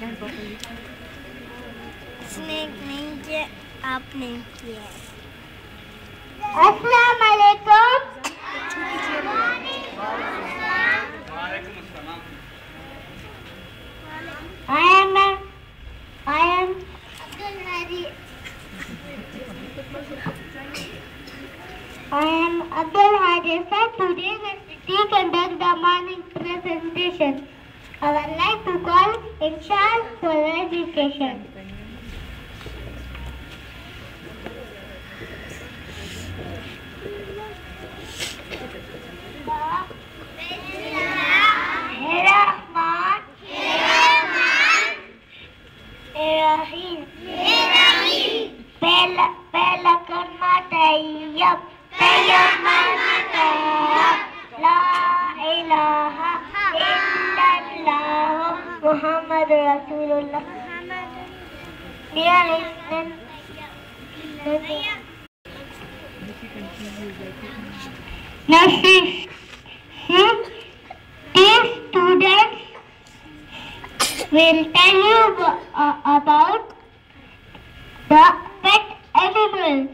इसने नहीं किया, आपने किया। अस्सलाम वालेकुम। I am Abdul Hadi. I am Abdul Hadi. Sir, today we conduct the morning presentation. I would like to call Inshal for education. पहला कलमा तैयब मरना तैयब ला इलाहा इल्लल्लाह मुहम्मद रसूलुल्लाह। Dear now these students will tell you about the pet animals.